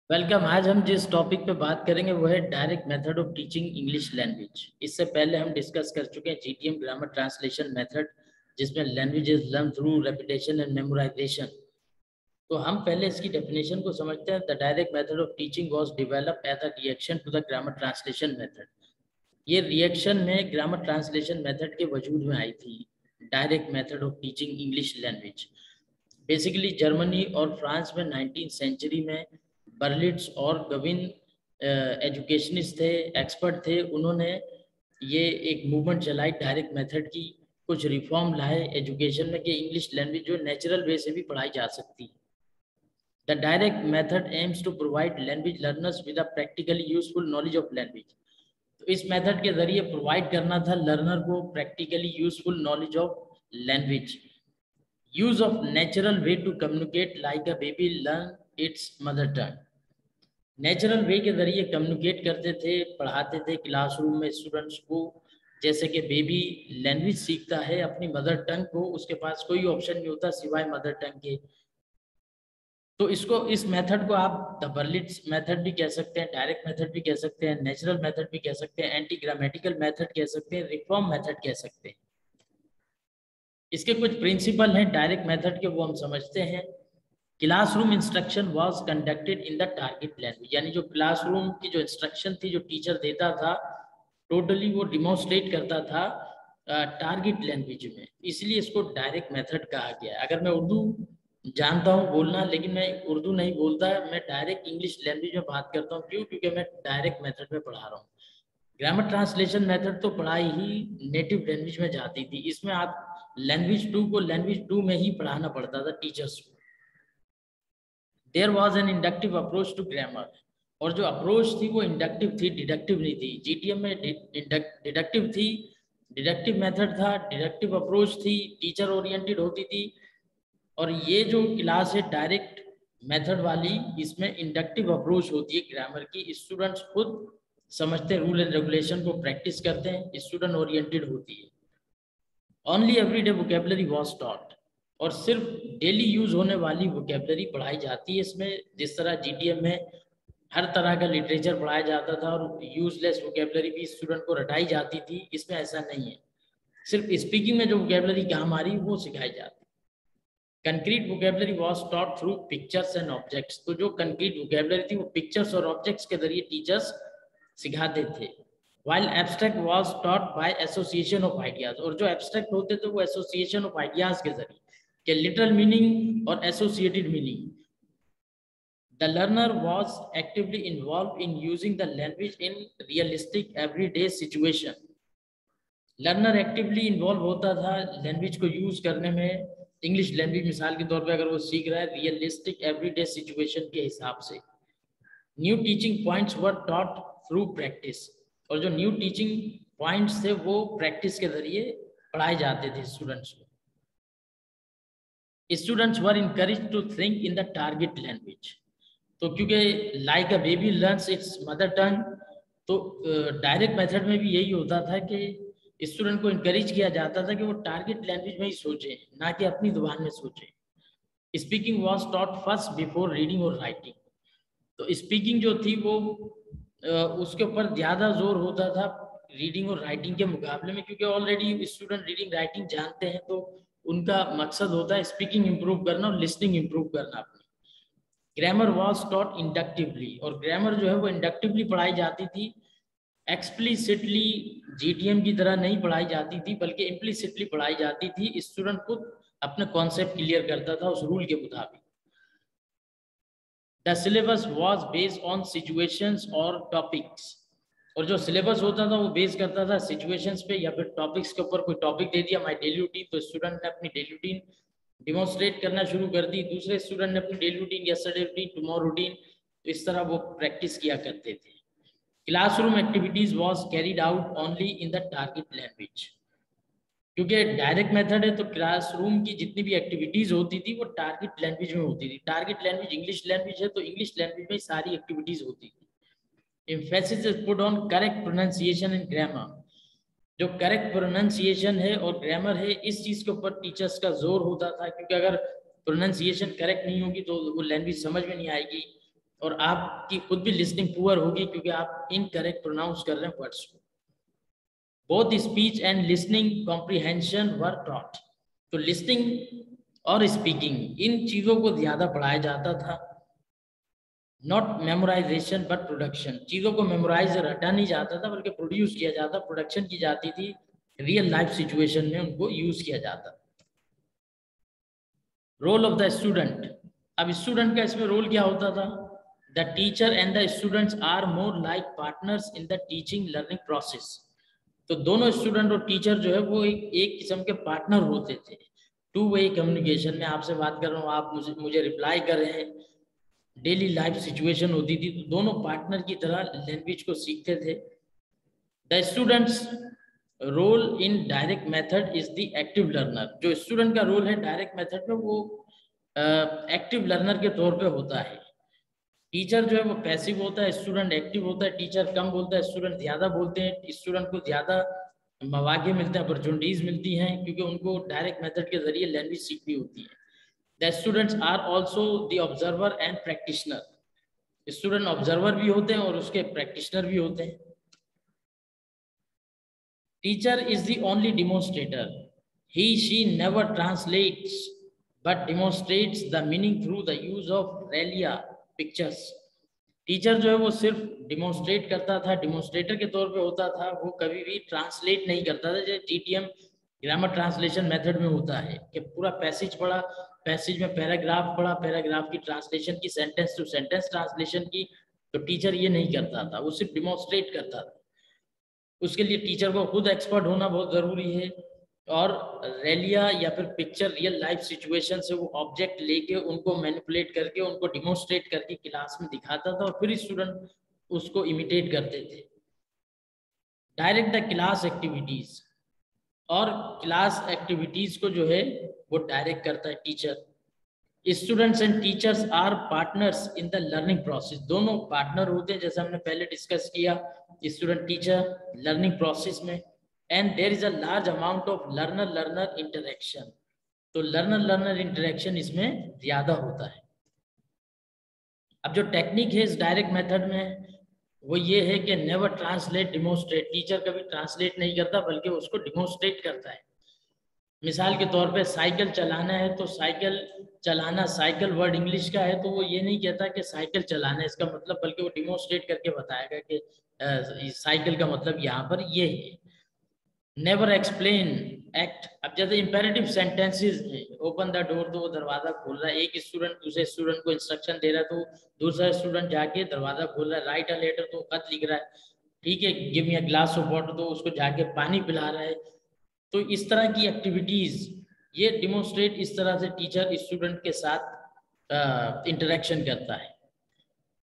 Welcome. आज हम जिस टॉपिक पे बात करेंगे वो है direct method of teaching English language. इससे पहले हम डिस्कस कर चुके हैं जीटीएम ग्रामर ट्रांसलेशन मेथड, जिसमें language is learn through repetition and memorization. तो हम पहले इसकी डेफिनेशन को समझते हैं। The direct method of teaching was developed as a reaction to the grammar translation method. ये रिएक्शन में ग्रामर ट्रांसलेशन मेथड के वजूद में आई थी। Direct method of teaching English language basically Germany और फ्रांस में 19th सेंचुरी में बर्लिट्स और गविन एजुकेशनिस्ट थे, एक्सपर्ट थे। उन्होंने ये एक मूवमेंट चलाई डायरेक्ट मेथड की। कुछ रिफॉर्म लाए एजुकेशन में कि इंग्लिश लैंग्वेज जो नेचुरल वे से भी पढ़ाई जा सकती। The direct method aims to provide language learners with a practically useful knowledge of language. तो इस मेथड के जरिए प्रोवाइड करना था लर्नर को practically useful knowledge of language. use of natural way to communicate like a baby learn its mother tongue। Natural way के जरिए communicate करते थे, पढ़ाते थे क्लासरूम में स्टूडेंट्स को, जैसे कि बेबी लैंग्वेज सीखता है अपनी मदर टंग को, उसके पास कोई ऑप्शन नहीं होता सिवाय मदर टंग के। तो इस मेथड को आप द बर्लिट्स मेथड भी कह सकते हैं, डायरेक्ट मेथड भी कह सकते हैं, नेचुरल मेथड भी कह सकते हैं, एंटी ग्रामेटिकल मेथड कह सकते हैं, रिफॉर्म मेथड कह सकते हैं। इसके कुछ प्रिंसिपल हैं डायरेक्ट मेथड के, वो हम समझते हैं। Classroom instruction was conducted in the target language, यानी जो क्लासरूम की जो इंस्ट्रक्शन थी, जो टीचर देता था, टोटली वो डिमोन्स्ट्रेट करता था टारगेट लैंग्वेज में, इसलिए इसको डायरेक्ट मेथड कहा गया। अगर मैं उर्दू जानता हूँ बोलना, लेकिन मैं उर्दू नहीं बोलता, मैं डायरेक्ट इंग्लिश लैंग्वेज में बात करता हूँ। क्यों? क्योंकि मैं डायरेक्ट मेथड में पढ़ा रहा हूँ। ग्रामर ट्रांसलेशन मेथड तो पढ़ाई ही नेटिव लैंग्वेज में जाती थी। इसमें आप लैंग्वेज 2 को लैंग्वेज 2 में ही पढ़ाना पड़ता था टीचर्स को। There was an inductive approach to grammar, और जो अप्रोच थी वो इंडक्टिव थी, डिडक्टिव नहीं थी। जीटीएम में डिडक्टिव थी, डिडक्टिव मेथड था, डिडक्टिव अप्रोच थी, टीचर ओरिएंटेड होती थी। और ये जो क्लास है डायरेक्ट मेथड वाली, इसमें इंडक्टिव अप्रोच होती है ग्रामर की। स्टूडेंट्स खुद समझते हैं, रूल एंड रेगुलेशन को प्रैक्टिस करते हैं, स्टूडेंट ओरिएंटेड होती है। Only everyday vocabulary was taught, और सिर्फ डेली यूज होने वाली वोकेबलरी पढ़ाई जाती है इसमें। जिस तरह जीटीएम में हर तरह का लिटरेचर पढ़ाया जाता था और यूजलेस वोकेबलरी भी स्टूडेंट को रटाई जाती थी, इसमें ऐसा नहीं है। सिर्फ स्पीकिंग में जो वोकेबलरी काम आ रही वो सिखाई जाती। Concrete vocabulary was taught through pictures and objects, तो जो कंक्रीट वोकेबलरी थी वो पिक्चर्स और ऑब्जेक्ट्स के जरिए टीचर्स सिखाते थे। While abstract was taught by association of ideas, और जो एब्स्ट्रैक्ट होते थे वो एसोसिएशन ऑफ आइडियाज के जरिए, के लिटरल मीनिंग और associated meaning. The learner was actively involve in using the language in realistic everyday situation. Learner actively involve होता था लैंग्वेज को यूज करने में। इंग्लिश लैंग्वेज मिसाल के तौर पे अगर वो सीख रहा है रियलिस्टिक एवरीडे सिचुएशन के हिसाब से। New teaching points were taught through practice, और जो न्यू टीचिंग पॉइंट्स थे वो प्रैक्टिस के जरिए पढ़ाए जाते थे स्टूडेंट्स को। Students were encourage to think in the target language, तो क्योंकि like a baby learns its mother tongue, तो डायरेक्ट मेथड में भी यही होता था कि स्टूडेंट को इनकरेज किया जाता था कि वो टारगेट लैंग्वेज में ही सोचे, ना कि अपनी जुबान में सोचे। Speaking was taught first before reading और राइटिंग, तो स्पीकिंग जो थी वो उसके ऊपर ज़्यादा जोर होता था रीडिंग और राइटिंग के मुकाबले में, क्योंकि ऑलरेडी स्टूडेंट रीडिंग राइटिंग जानते हैं, तो उनका मकसद होता है स्पीकिंग इम्प्रूव करना और लिसनिंग इम्प्रूव करना अपनी। ग्रामर वाज टॉट इंडक्टिवली, और ग्रामर जो है वो इंडक्टिवली पढ़ाई जाती थी, एक्सप्लिसिटली जीटीएम की तरह नहीं पढ़ाई जाती थी, बल्कि इम्प्लिसिटली पढ़ाई जाती थी। स्टूडेंट खुद अपने कॉन्सेप्ट क्लियर करता था उस रूल के मुताबिक। The syllabus was based on situations और टॉपिक्स, और जो सिलेबस होता था वो बेस करता था सिचुएशंस पे या फिर टॉपिक्स के ऊपर। कोई टॉपिक दे दिया माई डेली रूटीन, तो स्टूडेंट ने अपनी डेली रूटीन डिमोन्स्ट्रेट करना शुरू कर दी। दूसरे स्टूडेंट ने अपनी daily routine, yesterday routine, tomorrow routine, तो इस तरह वो प्रैक्टिस किया करते थे। Classroom activities was carried out only in the target language, क्योंकि डायरेक्ट मेथड है तो क्लासरूम की जितनी भी एक्टिविटीज होती थी वो टारगेट लैंग्वेज में होती थी। टारगेट लैंग्वेज इंग्लिश लैंग्वेज है तो इंग्लिश लैंग्वेज में सारी एक्टिविटीज होती थी। Emphasis is put on correct pronunciation and grammar, जो करेक्ट प्रोनाउंसिएशन है और ग्रामर है, इस चीज के ऊपर टीचर्स का जोर होता था, क्योंकि अगर प्रोनाउंसिएशन करेक्ट नहीं होगी तो वो लैंग्वेज समझ में नहीं आएगी। और आपकी खुद भी लिसनिंग पुअर होगी क्योंकि आप इनकरेक्ट प्रोनाउंस कर रहे हैं वर्ड्स को। Both speech and listening comprehension were taught. तो लिसनिंग और स्पीकिंग इन चीजों को ज्यादा पढ़ाया जाता था। नॉट मेमोराइजेशन बट प्रोडक्शन, चीजों को मेमोराइज रटा नहीं जाता था बल्कि प्रोड्यूस किया जाता, प्रोडक्शन की जाती थी, रियल लाइफ सिचुएशन में उनको यूज किया जाता। रोल ऑफ द स्टूडेंट, अब स्टूडेंट का इसमें रोल क्या होता था? The teacher and the students are more like partners in the teaching learning process. तो दोनों स्टूडेंट और टीचर जो है वो एक किस्म के पार्टनर होते थे। टू वे कम्युनिकेशन में आपसे बात कर रहा हूँ, आप मुझे रिप्लाई कर रहे हैं, डेली लाइफ सिचुएशन होती थी, तो दोनों पार्टनर की तरह लैंग्वेज को सीखते थे। The students role in direct method is the active learner. जो स्टूडेंट का रोल है डायरेक्ट मेथड में वो एक्टिव लर्नर के तौर पे होता है। टीचर जो है वो पैसिव होता है, स्टूडेंट एक्टिव होता है। टीचर कम बोलता है, स्टूडेंट ज्यादा बोलते हैं। स्टूडेंट को ज्यादा मौके मिलते हैं, अपॉर्चुनिटीज मिलती हैं क्योंकि उनको डायरेक्ट मेथड के जरिए लैंग्वेज सीखनी होती है। The students are also the observer and practitioner. Student observer भी होते हैं और उसके प्रैक्टिशनर भी होते हैं। Teacher is the only demonstrator, he she never translates but demonstrates the meaning through the use of relia pictures। Teacher जो है वो सिर्फ डिमोन्स्ट्रेट करता था, डिमोन्स्ट्रेटर के तौर पे होता था, वो कभी भी ट्रांसलेट नहीं करता था। जैसे जीटीएम ग्रामर ट्रांसलेशन मेथड में होता है कि पूरा पैसेज पढ़ा, पैसेज में पैराग्राफ पढ़ा, पैराग्राफ की ट्रांसलेशन की, सेंटेंस टू सेंटेंस ट्रांसलेशन की, तो टीचर ये नहीं करता था, वो सिर्फ डिमोन्स्ट्रेट करता था। उसके लिए टीचर को खुद एक्सपर्ट होना बहुत जरूरी है। और रेलिया या फिर पिक्चर, रियल लाइफ सिचुएशन से वो ऑब्जेक्ट लेके उनको मैनिपुलेट करके उनको डिमोन्स्ट्रेट करके क्लास में दिखाता था और फिर स्टूडेंट उसको इमिटेट करते थे। डायरेक्ट द क्लास एक्टिविटीज, और क्लास एक्टिविटीज को जो है वो डायरेक्ट करता है teacher. Students and teachers are partners in the learning process. दोनों पार्टनर होते हैं जैसे हमने पहले डिस्कस किया, स्टूडेंट टीचर लर्निंग प्रोसेस में। And there is a large amount of learner learner interaction. तो लर्नर लर्नर इंटरेक्शन इसमें ज्यादा होता है। अब जो टेक्निक है इस डायरेक्ट मेथड में वो ये है कि नेवर ट्रांसलेट डिमोन्स्ट्रेट। टीचर कभी ट्रांसलेट नहीं करता बल्कि उसको डिमोन्स्ट्रेट करता है। मिसाल के तौर पे साइकिल चलाना है तो साइकिल चलाना, साइकिल वर्ड इंग्लिश का है तो वो ये नहीं कहता कि साइकिल चलाना है इसका मतलब, बल्कि वो डिमोन्स्ट्रेट करके बताएगा कि साइकिल का मतलब यहाँ पर ये है। Never explain act. अब जैसे इंपेरेटिव सेंटेंसेस है, ओपन द डोर, तो वो दरवाजा खोल रहा है, एक स्टूडेंट दूसरे स्टूडेंट को इंस्ट्रक्शन दे रहा है तो दूसरा स्टूडेंट जाके दरवाजा खोल रहा है। राइट अ लेटर, तो खत लिख रहा है, ठीक है। Give me a glass of water, तो उसको जाके पानी पिला रहा है। तो इस तरह की एक्टिविटीज ये डिमोन्स्ट्रेट, इस तरह से टीचर स्टूडेंट के साथ इंटरेक्शन करता है।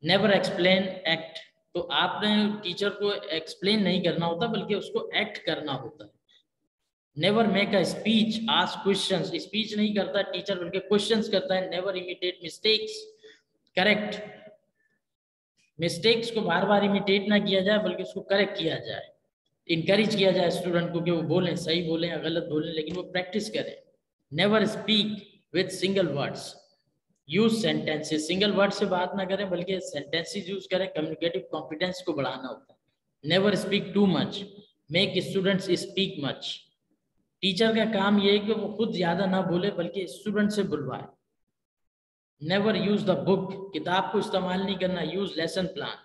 नेवर एक्सप्लेन एक्ट, तो आपने टीचर को एक्सप्लेन नहीं करना होता बल्कि उसको एक्ट करना होता है। Never make a speech ask questions, speech नहीं करता टीचर बल्कि क्वेश्चंस करता है। Never imitate mistakes, correct. Mistakes को बार बार इमिटेट ना किया जाए बल्कि उसको करेक्ट किया जाए। इनकरेज किया जाए स्टूडेंट को कि वो बोलें, सही बोलें या गलत बोलें, लेकिन वो प्रैक्टिस करें। Never speak with single words, use sentences. Single word से बात ना करें बल्कि सेंटेंसेस यूज करें, कम्युनिकेटिव कॉम्पिटेंस को बढ़ाना होता है। Never speak too much, make students speak much. Teacher का काम ये है कि वो खुद ज्यादा ना बोले बल्कि स्टूडेंट से बुलवाए। नेवर यूज द बुक, किताब को इस्तेमाल नहीं करना। यूज लेसन प्लान,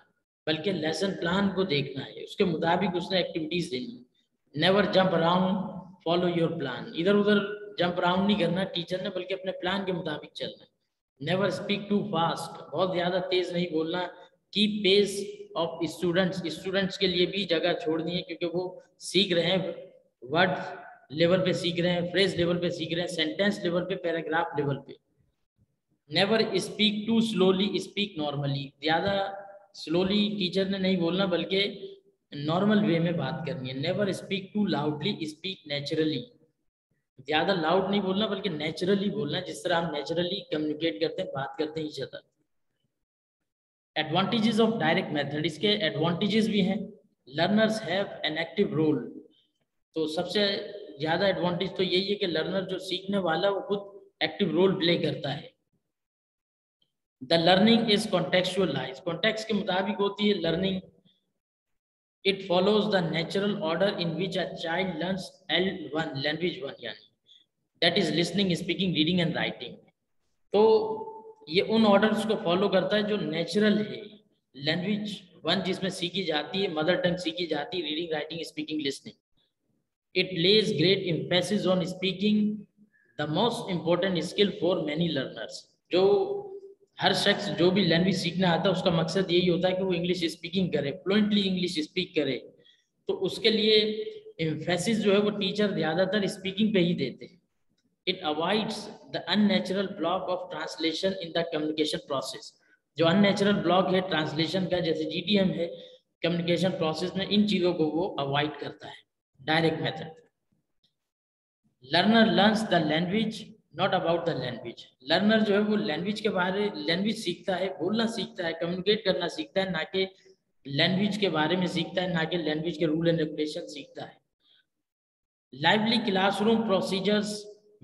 बल्कि लेसन प्लान को देखना है, उसके मुताबिक उसने एक्टिविटीज देनी है। Never jump around, follow your plan, इधर उधर जंप अराउंड नहीं करना टीचर ने बल्कि अपने प्लान के मुताबिक चलना है। नेवर स्पीक टू फास्ट, बहुत ज्यादा तेज नहीं बोलना। Keep pace of students, students के लिए भी जगह छोड़नी है क्योंकि वो सीख रहे हैं, वर्ड लेवल पे सीख रहे हैं, फ्रेज लेवल पे सीख रहे हैं, सेंटेंस लेवल पे, पैराग्राफ लेवल पे। Never speak too slowly, speak normally, ज्यादा स्लोली टीचर ने नहीं बोलना बल्कि नॉर्मल वे में बात करनी है। Never speak too loudly, speak naturally, ज्यादा लाउड नहीं बोलना बल्कि नेचुरली बोलना, जिस तरह हम नेचुरली कम्युनिकेट करते हैं, बात करते हैं इस तरह। एडवांटेजेस ऑफ डायरेक्ट मेथड, इसके एडवांटेजेस भी हैं। Learners have an active role, तो सबसे ज्यादा एडवांटेज तो यही है कि लर्नर जो सीखने वाला वो खुद एक्टिव रोल प्ले करता है। The learning is contextualise, context के मुताबिक होती है learning. It follows the natural order in which a child learns L1 language 1, यानी that is listening, speaking, reading and writing. तो ये उन ऑर्डर्स को फॉलो करता है जो नेचुरल है. लैंग्वेज 1 जिसमें सीखी जाती है, मदर टंग सीखी जाती है, reading, writing, speaking, listening. It lays great emphasis on speaking, the most important skill for many learners. जो हर शख्स जो भी लैंग्वेज सीखना आता है उसका मकसद यही होता है कि वो इंग्लिश स्पीकिंग करे, फ्लुएंटली इंग्लिश स्पीक करे. तो उसके लिए एम्फेसिस जो है वो टीचर ज़्यादातर स्पीकिंग पे ही देते हैं. It avoids the unnatural block of translation in the communication process. जो अननेचुरल ब्लॉक है ट्रांसलेशन का, जैसे GTM है, कम्युनिकेशन प्रोसेस में इन चीज़ों को वो अवॉइड करता है. Direct method. Learner learns the language not about the language. Learner जो है वो लैंग्वेज के बारे लैंग्वेज सीखता है, बोलना सीखता है, कम्युनिकेट करना सीखता है, ना कि लैंग्वेज के बारे में सीखता है, ना कि लैंग्वेज के रूल एंड रेगुलेशन सीखता है. Lively classroom procedures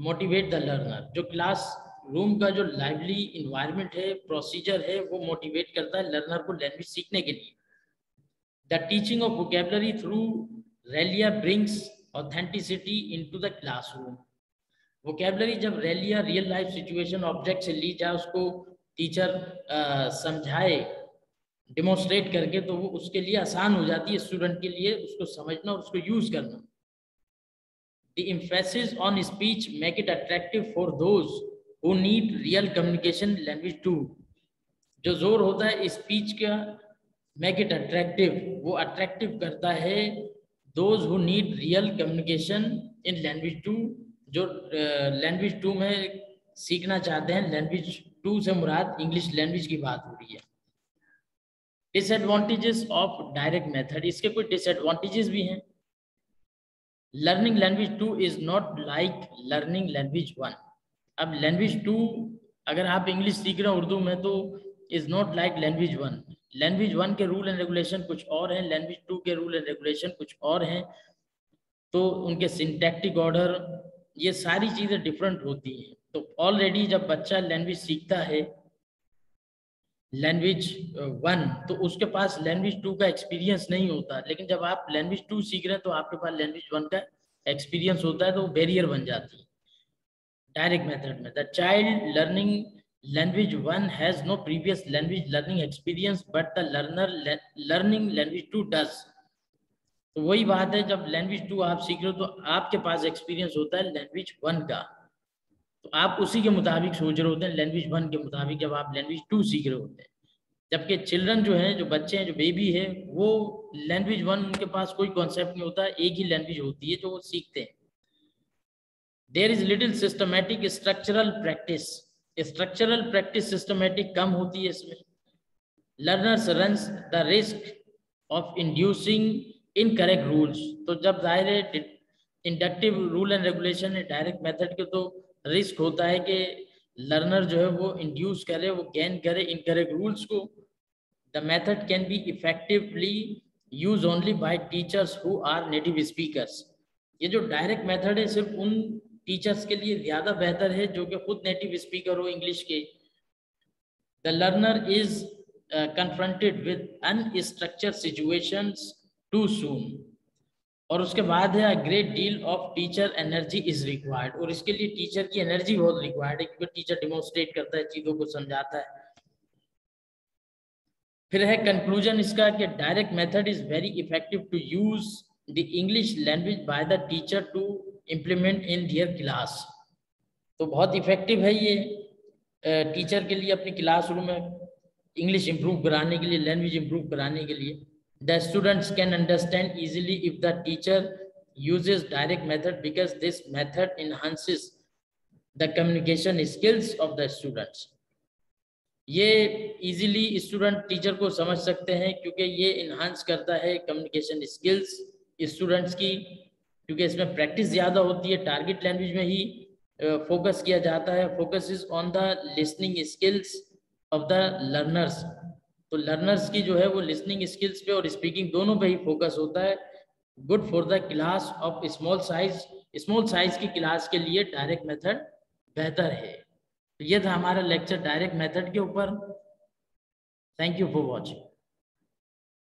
motivate the learner. जो क्लास रूम का जो लाइवली इन्वायरमेंट है, प्रोसीजर है, वो मोटिवेट करता है लर्नर को लैंग्वेज सीखने के लिए. The teaching of vocabulary through realia brings authenticity into the classroom. Vocabulary जब realia real life situation object से ली जाए, उसको टीचर समझाए डिमोन्स्ट्रेट करके, तो वो उसके लिए आसान हो जाती है स्टूडेंट के लिए उसको समझना और उसको यूज करना. The emphasis on speech make it attractive for those who need real communication language too. जो जोर होता है स्पीच का, make it attractive, वो अट्रैक्टिव करता है those who need real communication in language 2. जो लैंग्वेज 2 में सीखना चाहते हैं. लैंग्वेज 2 से मुराद इंग्लिश लैंग्वेज की बात हो रही है. Disadvantages of direct method. इसके कुछ डिसएडवांटेजेस भी हैं. Learning language 2 is not like learning language 1. अब लैंग्वेज 2 अगर आप इंग्लिश सीख रहे हैं उर्दू में, तो is not like language 1. Language 1 के रूल एंड रेगुलेशन कुछ और हैं, लैंग्वेज 2 के रूल एंड रेगुलेशन कुछ और हैं. तो उनके सिंटैक्टिक ऑर्डर, ये सारी चीज़ें डिफरेंट होती हैं. तो ऑलरेडी जब बच्चा लैंग्वेज सीखता है लैंग्वेज 1, तो उसके पास लैंग्वेज 2 का एक्सपीरियंस नहीं होता. लेकिन जब आप लैंग्वेज 2 सीख रहे हैं तो आपके पास लैंग्वेज 1 का एक्सपीरियंस होता है, तो बैरियर बन जाती है. डायरेक्ट मेथड में the child learning language 1 has no previous language learning experience but the learner learning language 2 does. तो वही बात है, जब लैंग्वेज 2 आप सीख रहे हो तो आपके पास एक्सपीरियंस होता है लैंग्वेज 1 का, तो आप उसी के मुताबिक सोच रहे होते हैं लैंग्वेज 1 के मुताबिक जब आप लैंग्वेज 2 सीख रहे होते हैं. जबकि चिल्ड्रन जो हैं, जो बच्चे हैं, जो बेबी है, वो लैंग्वेज 1 उनके पास कोई कॉन्सेप्ट नहीं होता, एक ही लैंग्वेज होती है जो वो सीखते हैं. There is little systematic structural practice. Structural practice systematic कम होती है इसमें. Learners runs the risk of inducing incorrect rules. तो जब जाहिर है इंडक्टिव रूल एंड रेगुलेशन है डायरेक्ट मेथड के, तो रिस्क होता है कि लर्नर जो है वो इंड्यूस करे, वो गेन करे इनकरेक्ट रूल्स को. The method can be effectively use only by teachers who are native speakers. ये जो डायरेक्ट मेथड है सिर्फ उन टीचर्स के लिए ज़्यादा बेहतर है जो कि खुद नेटिव स्पीकर हो इंग्लिश के. The learner is confronted with unstructured situations too soon. और उसके बाद है great deal of teacher energy is required. और इसके लिए टीचर की एनर्जी बहुत रिक्वायर्ड है, क्योंकि टीचर डिमोन्स्ट्रेट करता है, चीज़ों को समझाता है. फिर है कंक्लूजन इसका कि direct method is very effective to use the English language by the teacher to implement in their class. तो बहुत इफेक्टिव है ये टीचर के लिए अपनी क्लासरूम में इंग्लिश इंप्रूव कराने के लिए, लैंग्वेज इंप्रूव कराने के लिए. The students can understand easily if the teacher uses direct method because this method enhances the communication skills of the students. ये easily स्टूडेंट टीचर को समझ सकते हैं क्योंकि ये इन्हांस करता है कम्युनिकेशन स्किल्स स्टूडेंट्स की, क्योंकि इसमें प्रैक्टिस ज़्यादा होती है. टारगेट लैंग्वेज में ही फोकस किया जाता है. Focus is on the listening skills of the learners. तो लर्नर्स की जो है वो लिसनिंग स्किल्स पे और स्पीकिंग दोनों पे ही फोकस होता है. Good for the class of small size. Small size की क्लास के लिए डायरेक्ट मेथड बेहतर है. तो ये था हमारा लेक्चर डायरेक्ट मेथड के ऊपर। Thank you for watching.